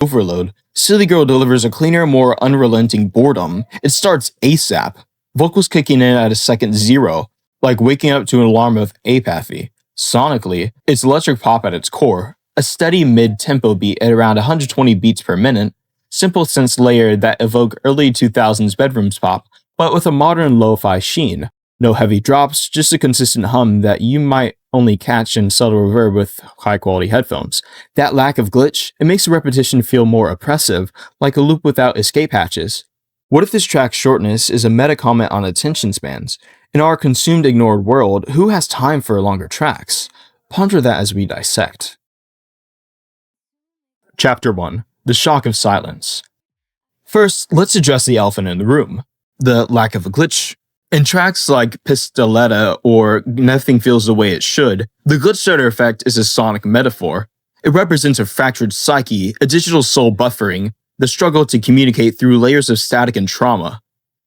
overload, Silly Girl delivers a cleaner, more unrelenting boredom. It starts ASAP, vocals kicking in at a second zero, like waking up to an alarm of apathy. Sonically, it's electric pop at its core, a steady mid-tempo beat at around 120 beats per minute, simple synths layer that evoke early 2000s bedrooms pop, but with a modern lo-fi sheen. No heavy drops, just a consistent hum that you might only catch in subtle reverb with high-quality headphones. That lack of glitch, it makes the repetition feel more oppressive, like a loop without escape hatches. What if this track's shortness is a meta-comment on attention spans? In our consumed-ignored world, who has time for longer tracks? Ponder that as we dissect. Chapter 1. The Shock of Silence. First, let's address the elephant in the room. The lack of a glitch. In tracks like Pistoletta or Nothing Feels the Way It Should, the glitch-stutter effect is a sonic metaphor. It represents a fractured psyche, a digital soul buffering, the struggle to communicate through layers of static and trauma.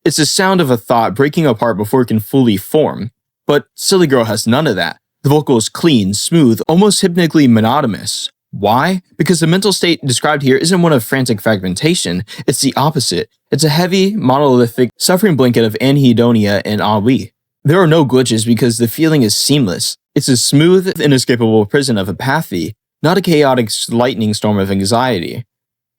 It's the sound of a thought breaking apart before it can fully form. But Silly Girl has none of that. The vocal is clean, smooth, almost hypnotically monotonous. Why? Because the mental state described here isn't one of frantic fragmentation, it's the opposite. It's a heavy, monolithic, suffering blanket of anhedonia and ennui. There are no glitches because the feeling is seamless. It's a smooth, inescapable prison of apathy, not a chaotic lightning storm of anxiety.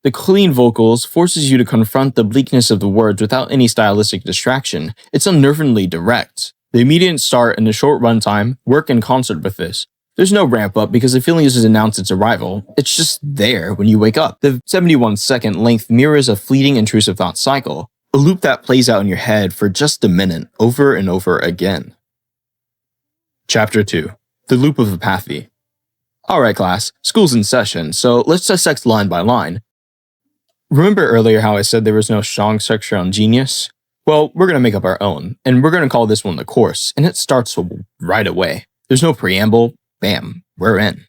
The clean vocals forces you to confront the bleakness of the words without any stylistic distraction. It's unnervingly direct. The immediate start and the short runtime work in concert with this. There's no ramp up because the feeling doesn't announce its arrival, it's just there when you wake up. The 71-second length mirrors a fleeting intrusive thought cycle, a loop that plays out in your head for just a minute, over and over again. Chapter 2. The Loop of Apathy. Alright class, school's in session, so let's dissect line by line. Remember earlier how I said there was no strong structure on Genius? Well, we're gonna make up our own, and we're gonna call this one the course, and it starts right away. There's no preamble. Bam, we're in.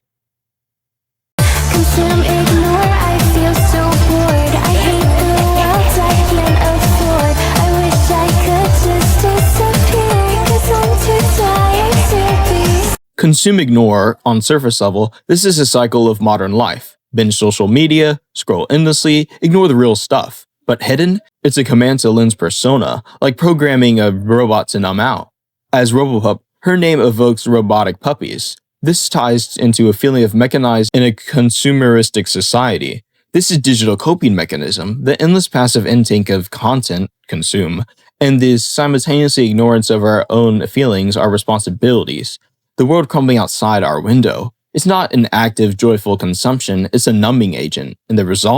Consume, ignore, I feel so bored. I hate the world I can't afford. I wish I could just disappear, 'cause I'm too tired to be. Consume, ignore, on surface level, this is a cycle of modern life. Binge social media, scroll endlessly, ignore the real stuff. But hidden, it's a command to lens persona, like programming a robot to numb out. As Robopup, her name evokes robotic puppies. This ties into a feeling of mechanized in a consumeristic society. This is digital coping mechanism, the endless passive intake of content, consume, and the simultaneous ignorance of our own feelings, our responsibilities. The world crumbling outside our window. It's not an active, joyful consumption, it's a numbing agent, and the result?